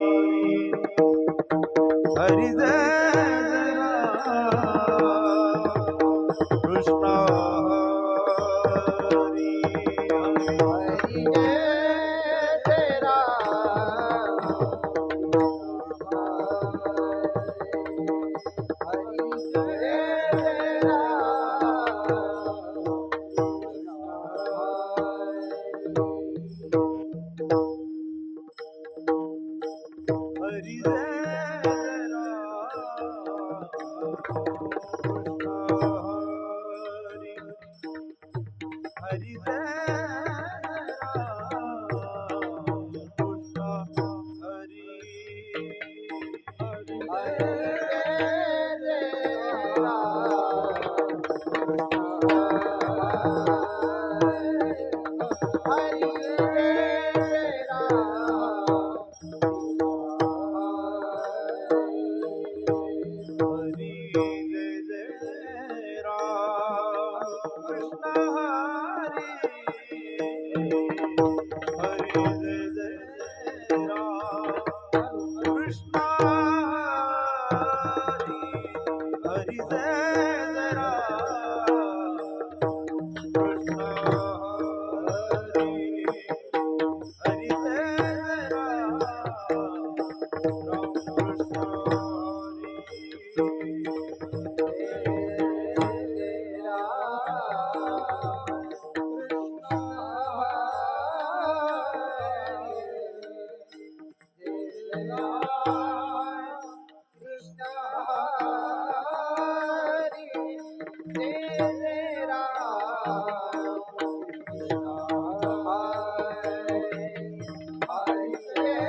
हरी जय कृष्ण हरी हरी जय राम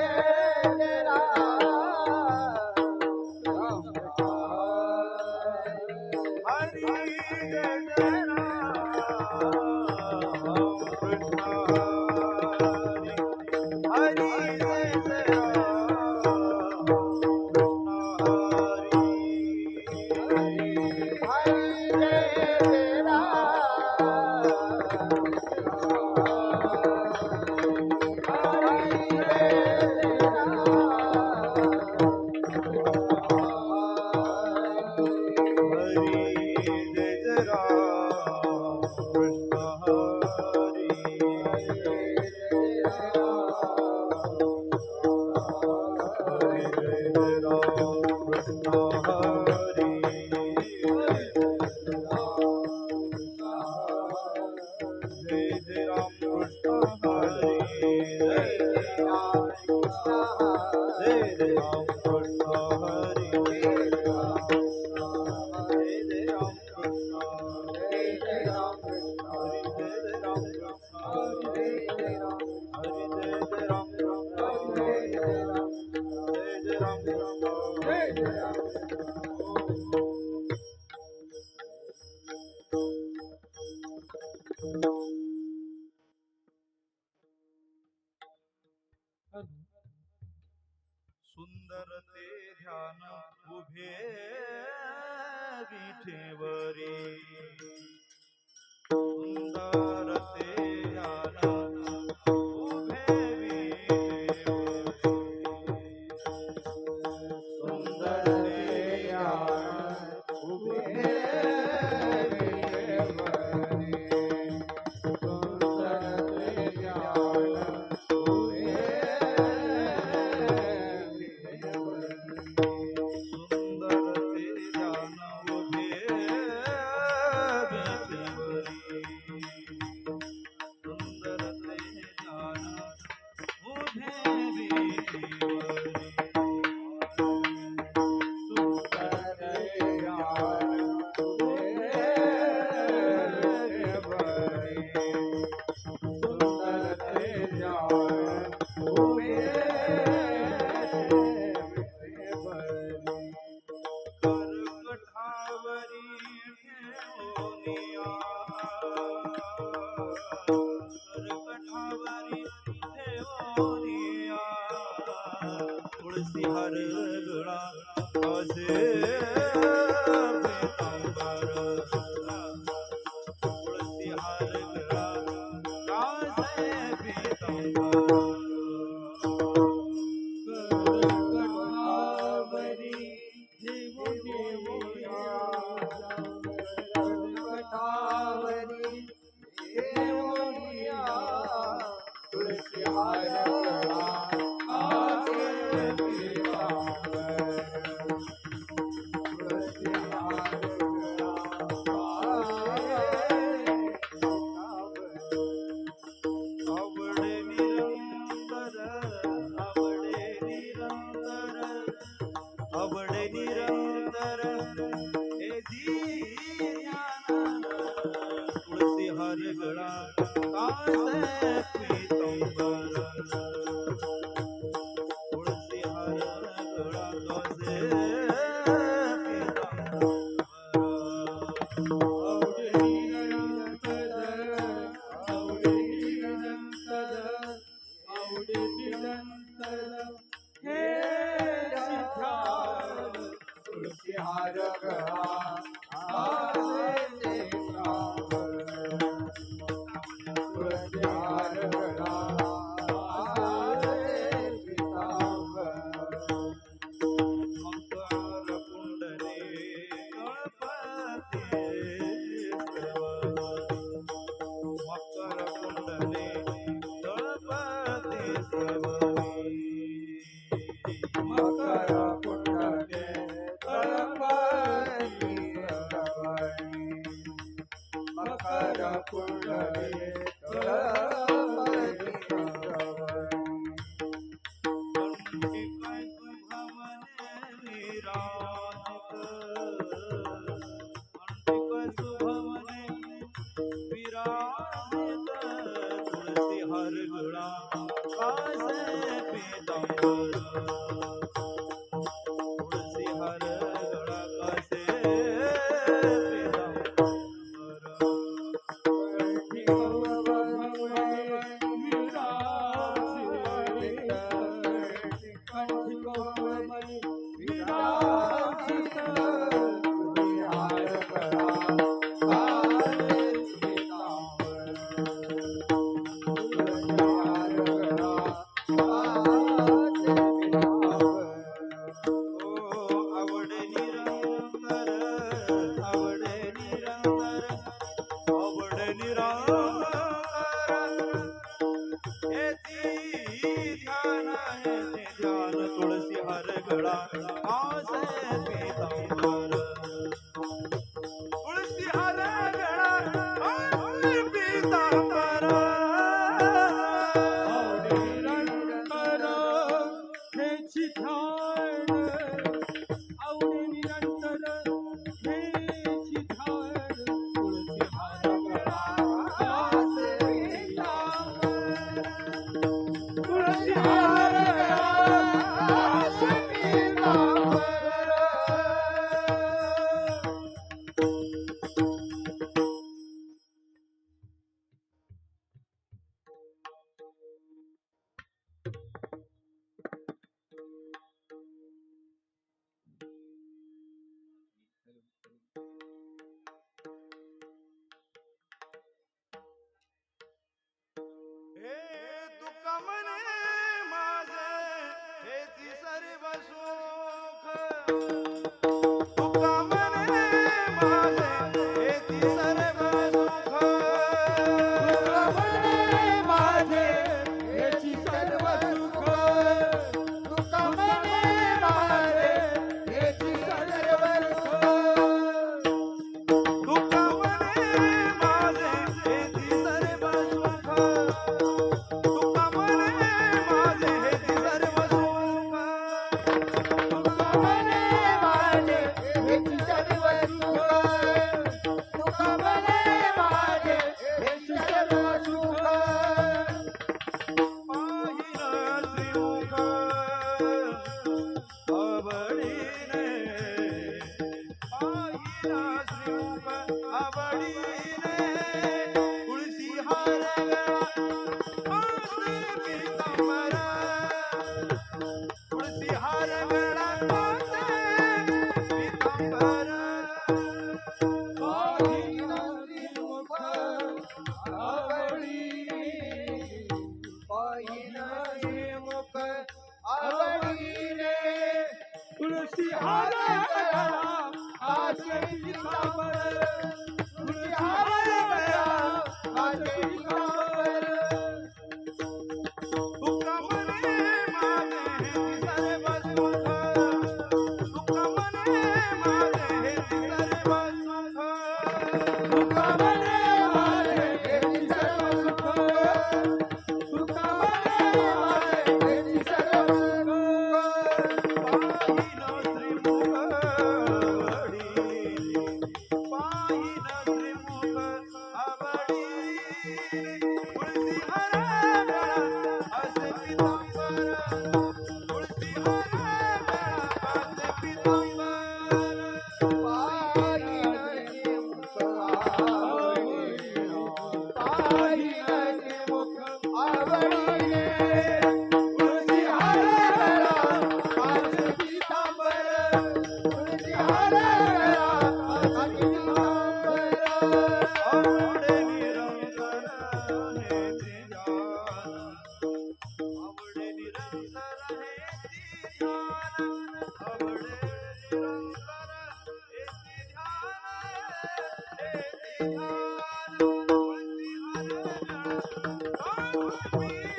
हरी जय हरी जय हरी सुंदर ते ध्यान उभे विठेवरी सुंदर ते ध्यान उभे सुंदर ते ध्यान उभे तुळसी हर गळा असे पीतांबर तुळसी हर गळा असे पीतांबर कठावरी देवोया कठावरी देवोया तुळशी हार गळा आसे पीतांबर तुळशी हार गळा आवडे निरंतर आवडे निरंतर आवडे निरंतर हे ध्यान तुळसी हर गळा कासे पीतांबर तुळसी हर गळा कासे हार गळा आसे तुळशी हार गळा आसे पीतांबर मकर कुंडले गणपती मकर कुंडले गणपती मकर कुंडले गणपती श्रवणी मकर कुंडले गणपती श्रवणी तुळसी हर गळा कासे पीतांबर तुळसी हर गळा कासे आवडे निरंतर आवडे निरंतर आवडे निरंतर येती ध्यान तुळसी हर गळा आसे पीतांबर तुळसी हर गळा आसे पीतांबर हे दुःख मने माझे हेची सर्व सुख दुःख मने माझे हेची सर्व सुख माझे याची सर्व सुख दुःख मने माझे याची सर्व सुख दुःख मने माझे हेची सर्व सुख दुःख मने माझे हेची सर्व सुख दुःख मने माझे तुळशी हार गळा काचे पितांबर तुळशी हार गळा काचे पितांबर तुका म्हणे माझे हे सर्व सुख तुका म्हणे माझे हे सर्व सुख तुका म्हणे माझे हेची सर्व सुख तुका म्हणे माझे हेची सर्व सुख पाहिन श्रीमुख आवडी तुळशी हार गळा असे पितांबर तुळशी हार गळा असे पितांबर पाहिन मुख आवडीने तुळशी हार गळा काचे पितांबर तुळशी हार गळा काचे पितांबर आवडे निरंतर हे ध्यान आवडे निरंतर हे ध्यान आवडे निरंतर हे ध्यान तुळशी हार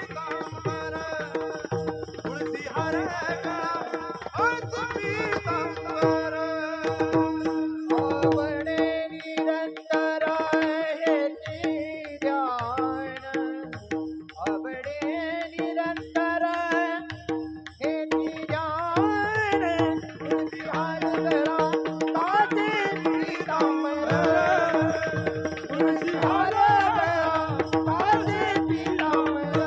पितांबर तुळशी हार पितांबर आवडे निरंतर हेची ध्यान आवडे निरंतर हेची ध्यान तुळशी हार गळा काचे पितांबर तुळशी हार गळा काचे पितांबर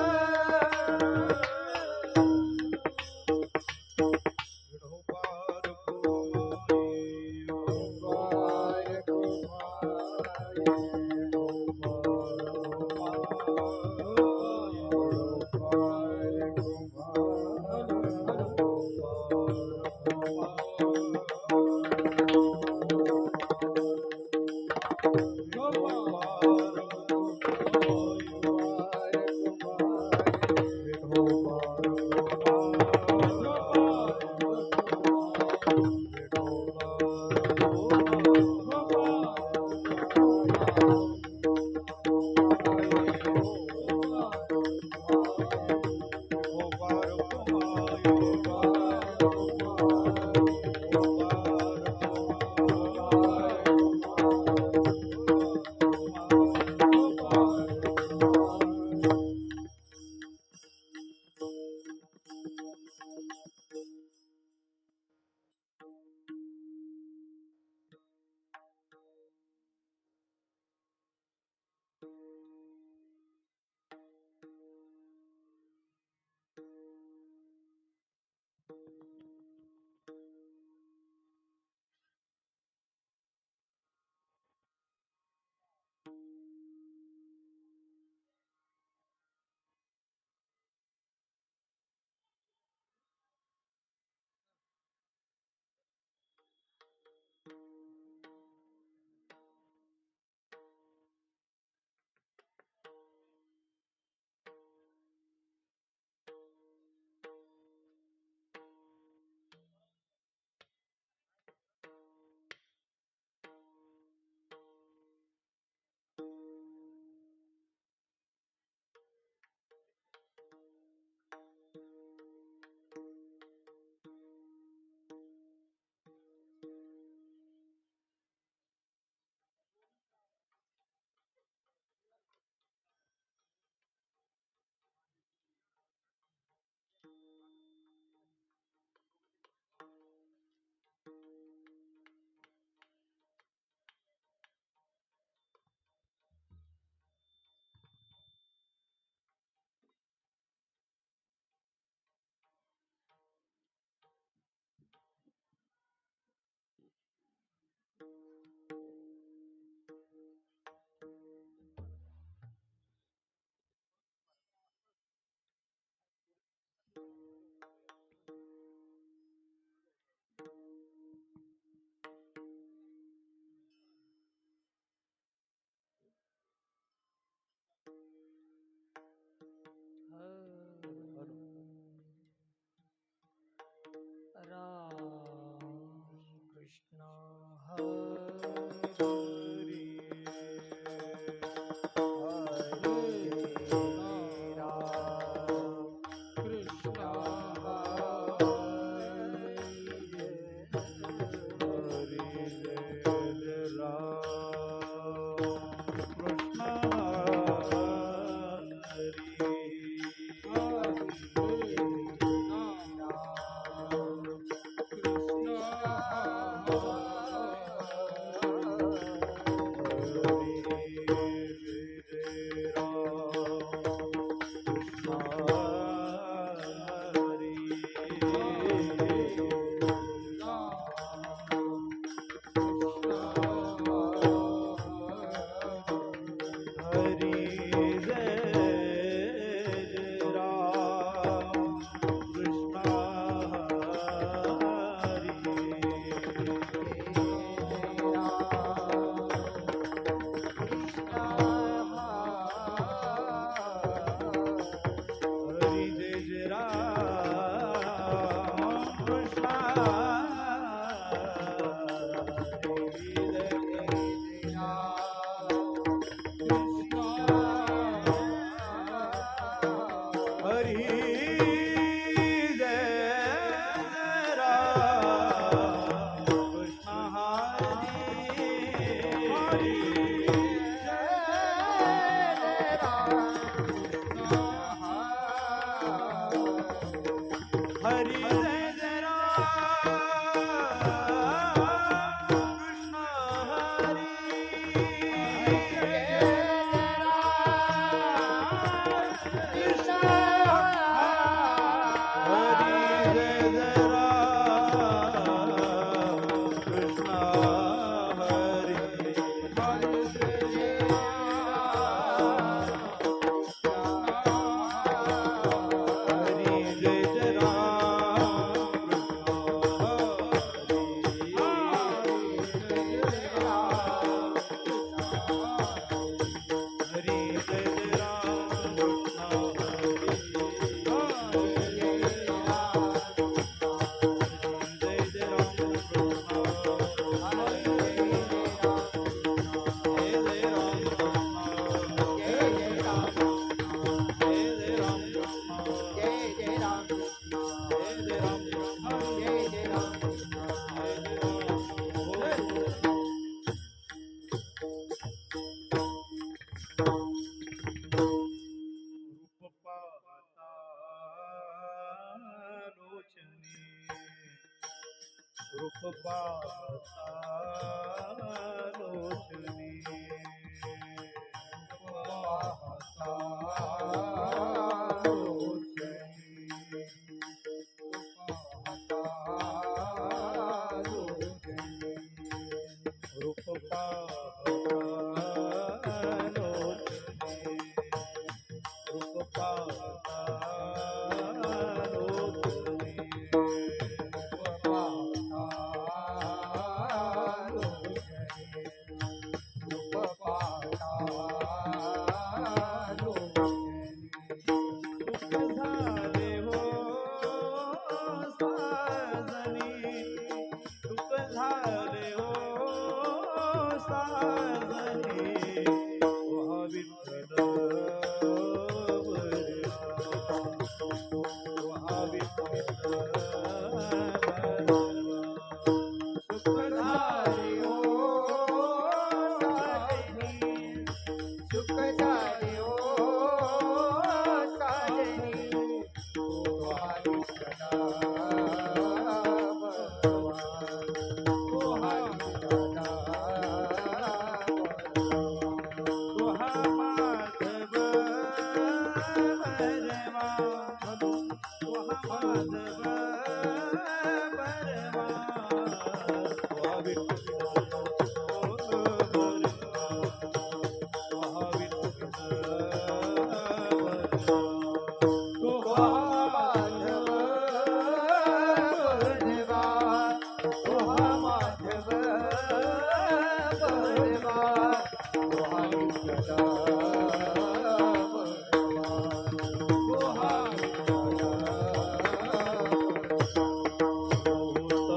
तो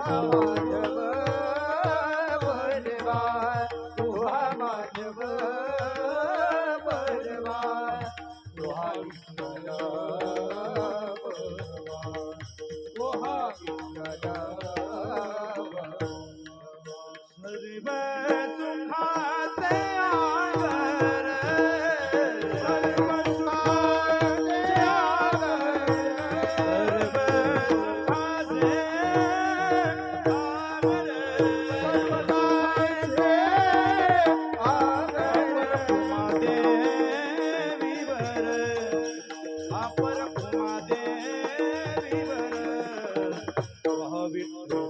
हा माधव बलवा तू हा माधव बलवा तू हा विठ्ठल बलवा तू हा विठ्ठल सर्व सुखाचे आगर सर्व सुखाचे आगर सर्व सुखाचे आगर सर्वदाचे आगर देवीवर अपर देवीवर विठ्ठल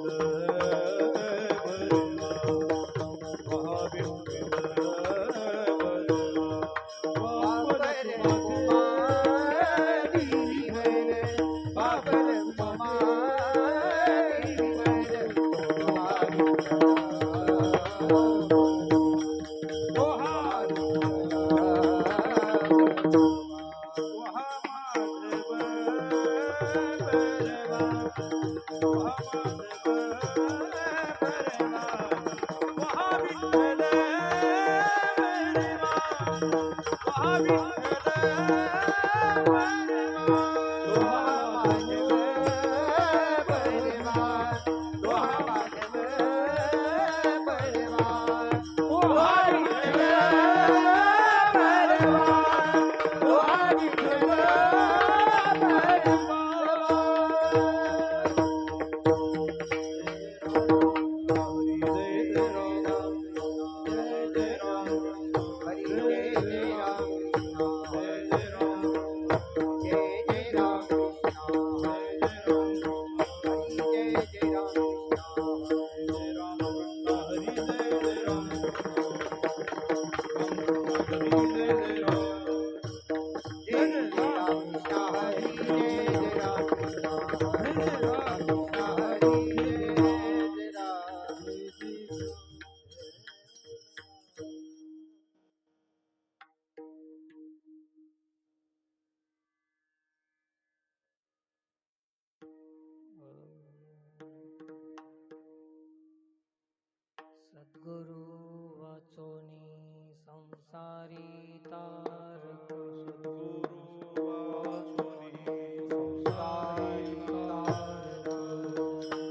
सद्गुरु वाचोनी संसारी तारक सद्गुरु वाचोनी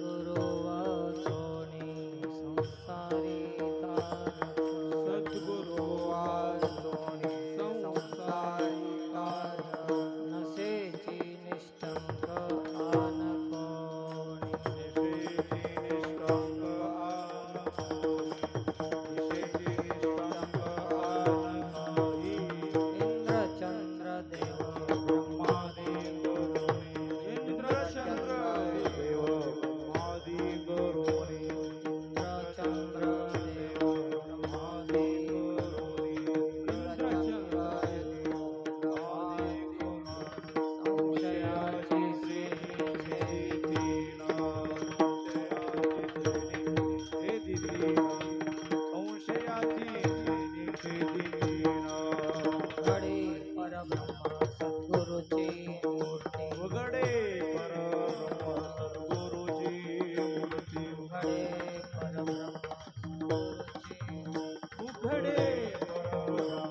गुरु वाचोनी संसारी तारक सद्गुरु वाचोनी संसारी तारक नशेची निष्ठंक आन कोणी इंद्रचंद्र देव इंद्रचंद्र देव घडे परब्रह्म सद्गुरुची मूर्ती उघडे परब्रह्म सद्गुरुची मूर्ती घडे परब्रह्म सद्गुरुची उघडे परब्रह्म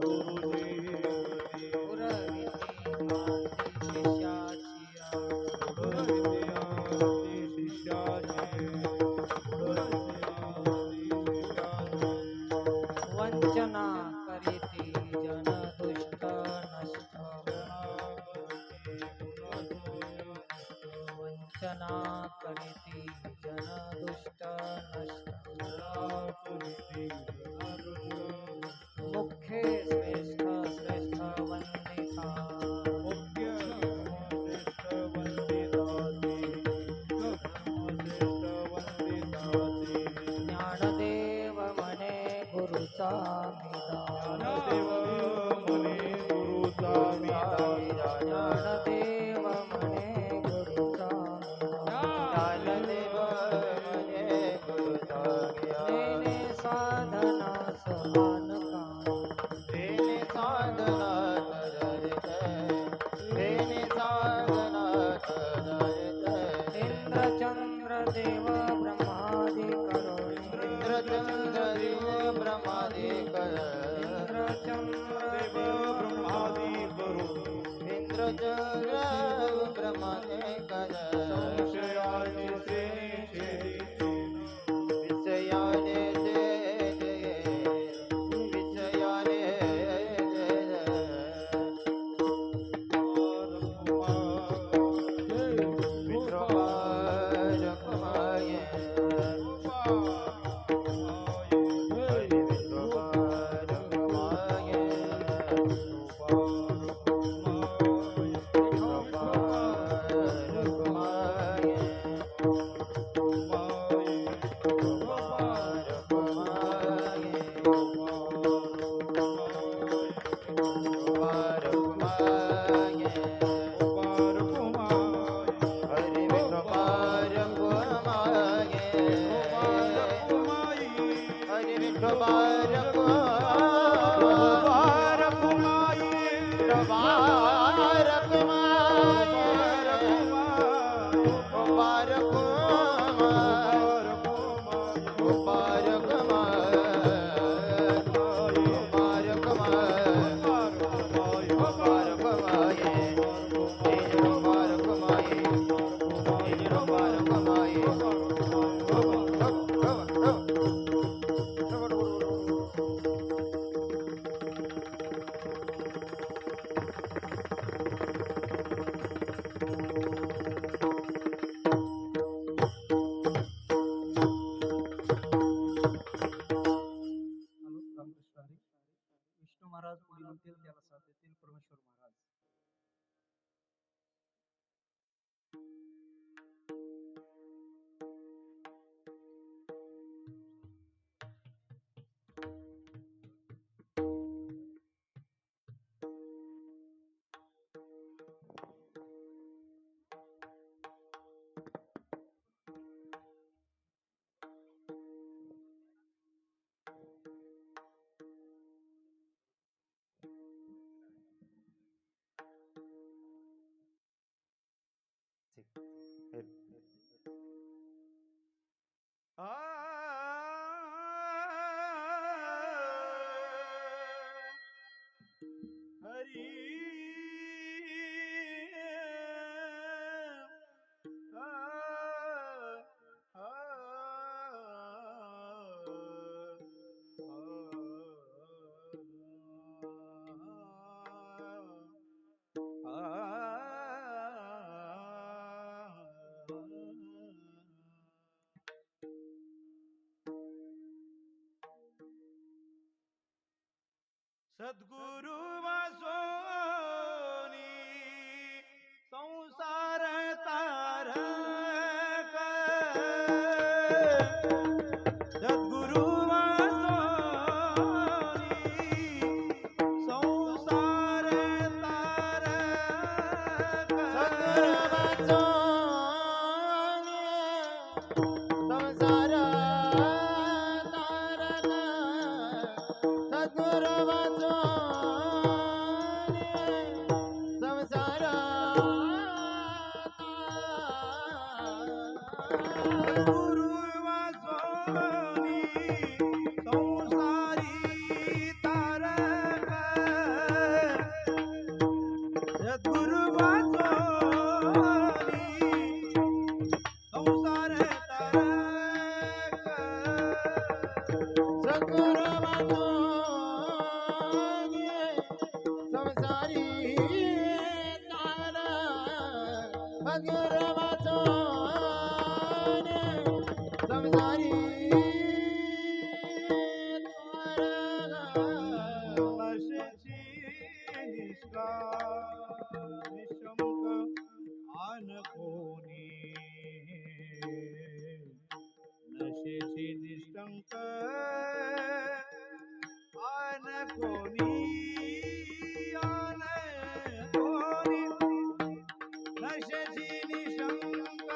गुरुची मूर्ती पुरविती माती शिष्याची गुरुविद्यार्थी शिष्याचे वंचना करीती जन दुष्ट नष्ट वंचना करीती जन दुष्ट नष्ट मुख्य श्रेष्ठ श्रेष्ठ वंदिता मुख्य श्रेष्ठ वंदिताती श्रेष्ठ वंदिताती ज्ञानदेव म्हणे गुरुचा ज्ञानदेव म्हणे गुरुचा विदा ज्ञानदेव म्हणे गुरुचा ज्ञानदेव म्हणे गुरुचा नेने साधना समान तेने साधना करते तेने साधना करते इंद्रचंद्र देव ब्रह्मादि करुणी इंद्रचंद्र देव ब्रह्मादि करुणी इंद्रचंद्र देव ब्रह्मादि करुणी इंद्रचंद्र ब्रह्मादि करुणी संशयाची सेनेचे विषयाने जय जय विषयाने जय विश्वपार कुमाय हरि विश्वपार कुमाय विष्णू महाराज पुढील म्हणतील त्याला साथ देतील परमेश्वर महाराज. हरी सद्गुरु वासोनी संसार तारक सद्गुरु वासोनी संसार तारक गुरु वासोनी संसारी तारक सद्गुरु वासोनी संसार तारक सद्गुरु वासोनी संसारी तारक सद्गुरु वासोनी संसारी नशेची निष्ठा निशंक आन कोणी नशेची निष्ठंक आन कोणी आन कोणी नशेची निशंक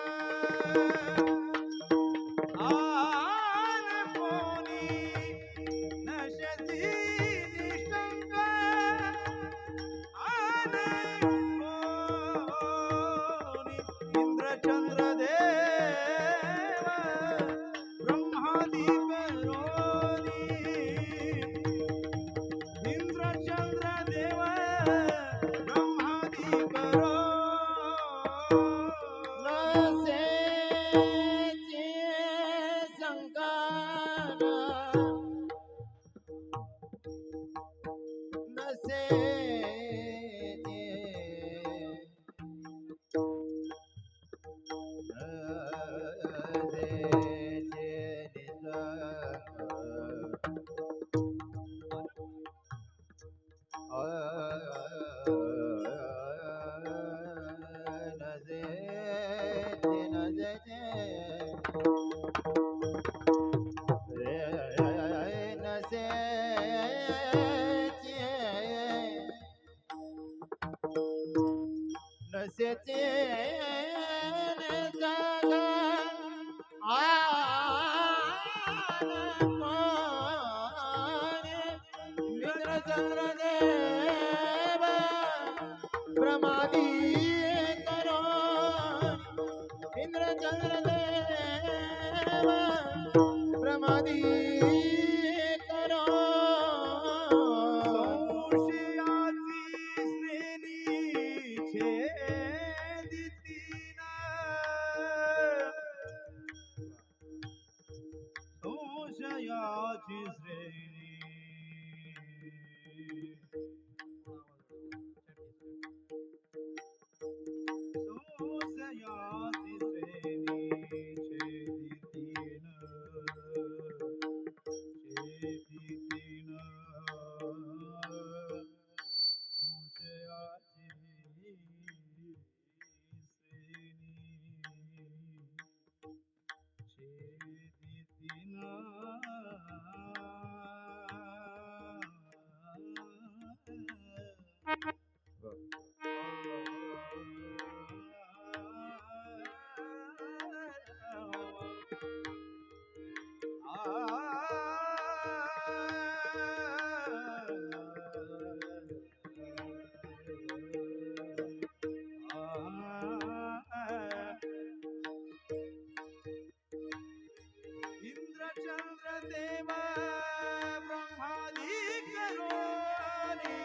आन कोणी नशेची निशंक आन कोणी इंद्रचंद्र देव ब्रह्मादी करो संशयाची श्रेणी छेदितीन संशयाची श्रेणी संशयाची श्रेणी छेदितीन छेदितीन संशयाची श्रेणी छेदितीन इंद्रचंद्र देव ब्रह्मादी करोनी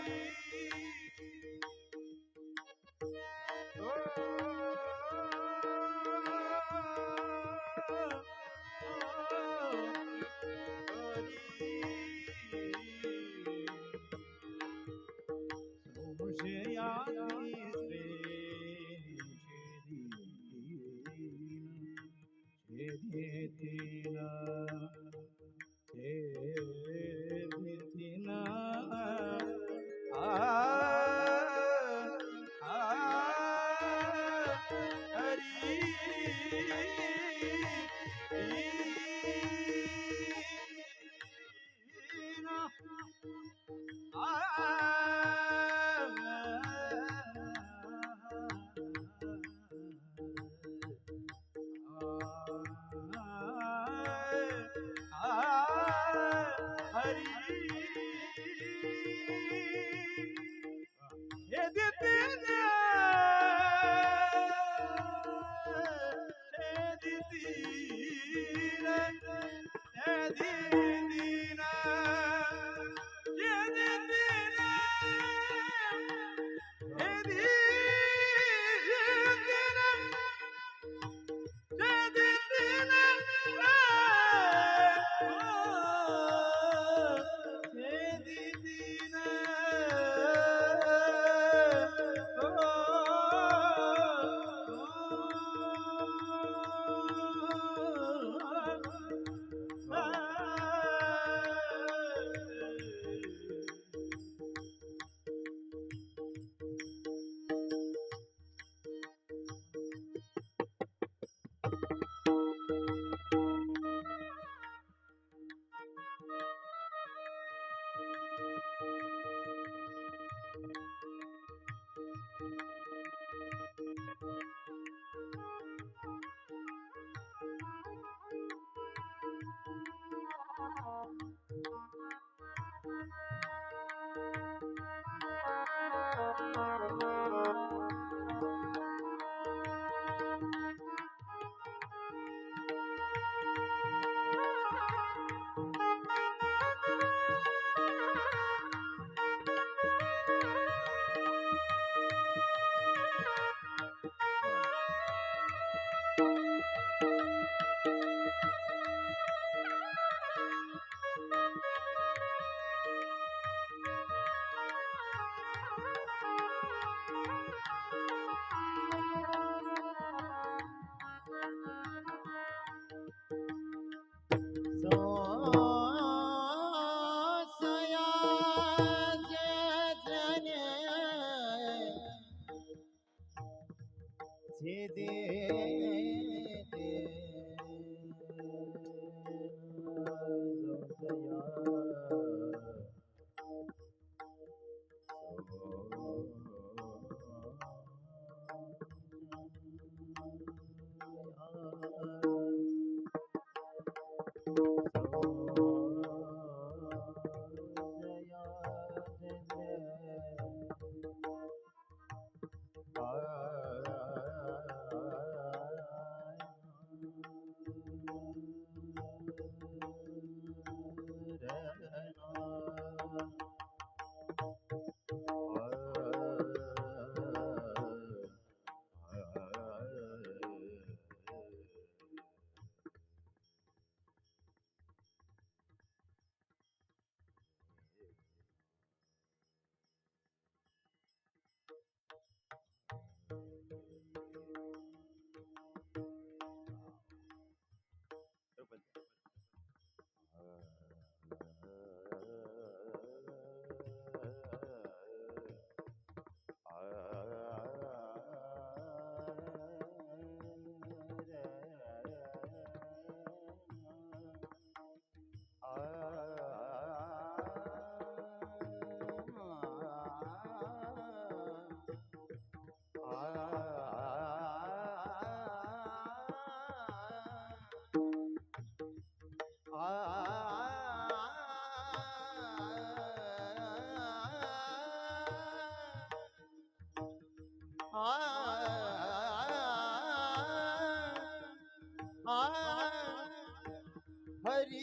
हरी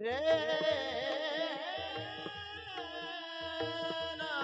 रे ना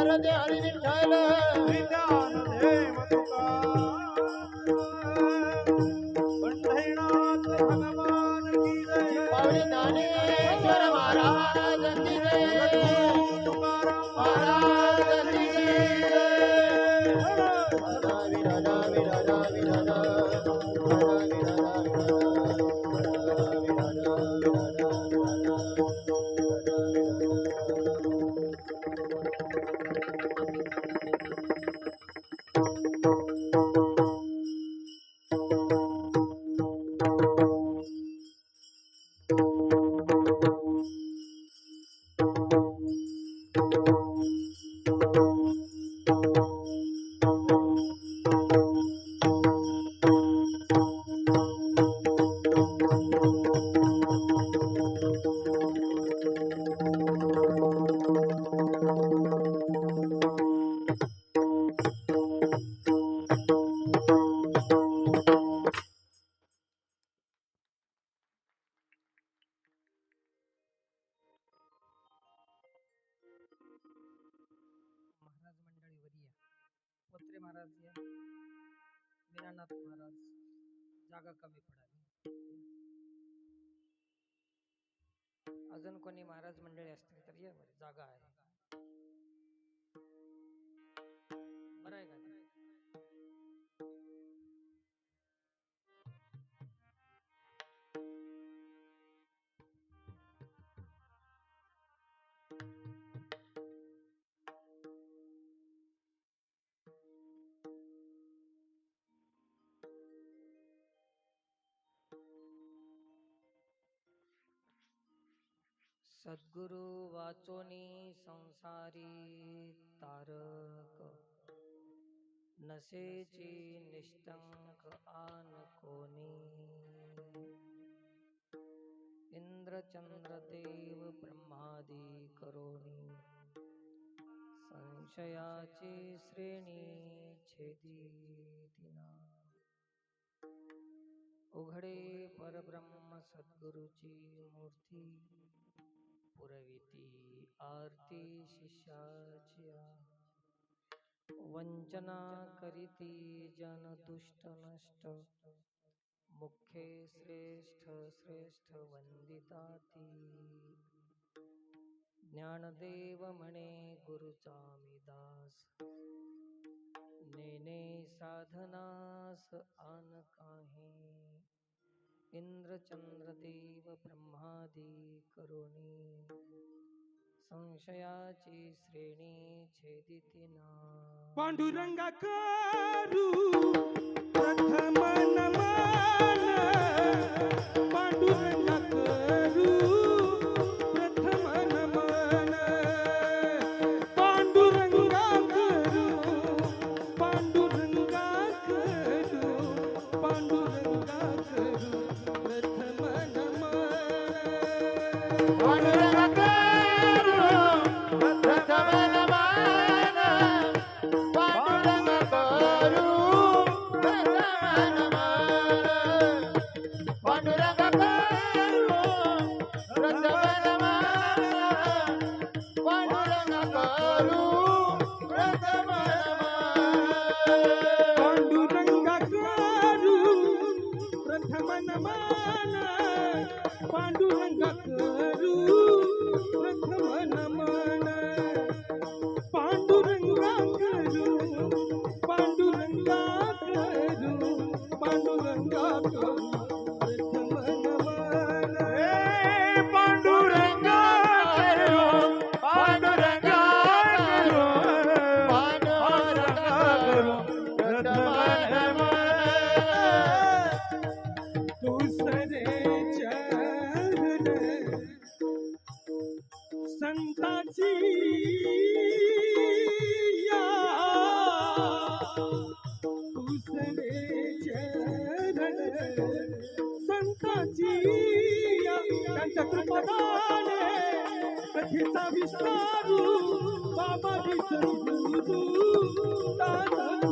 वरदे हरी विठ्ठल ज्ञानदेव तुकाराम पंढरीनाथ भगवान की जय पावनी ज्ञानेश्वर महाराज की जय तुकाराम महाराज की जय विराजा विराजा विराजा महाराज मंडळी वरिया पोत्रे महाराज या मीनानाथ महाराज जागा कमी पडाली. अजून कोणी महाराज मंडळी असतील तर या बरं, जागा आहे. बरं आहे का? सद्गुरु वाचोनी संसारी तारक नसेची निष्ठंक आन कोणी इंद्रचंद्र देव ब्रह्मादी करोनी संशयाची श्रेणी छेदी दिना उघडे परब्रह्म सद्गुरुची मूर्ती पुरविती आरती शिष्याची वंचना करीती जन दुष्ट नष्ट मुख्ये श्रेष्ठ श्रेष्ठ वंदिता ती ज्ञानदेव म्हणे गुरुचा मी दास नेने साधनास आन काही इंद्रचंद्र देव ब्रह्मादी करुणी संशयाची श्रेणी छेदिती ना पांडुरंगा करू प्रथम नमन पांडुरंगा करू प्रथम नमन पांडुरंगा करू पांडुरंगा करू पांडुरंगा करू प्रथम नमन पांडुरंगा पांडुरंगा करू प्रथम नमन पांडुरंगा करू पांडुरंगा करू पांडुरंगा करू प्रथम नमन पांडुरंगा करू पांडुरंगा करू पांडुरंगा करू प्रथम नमन दुसरे चरण संताची या दुसरे चरण संताची या त्यांच्या कृपादाने कथेचा विस्तारू बाबा विसरू दास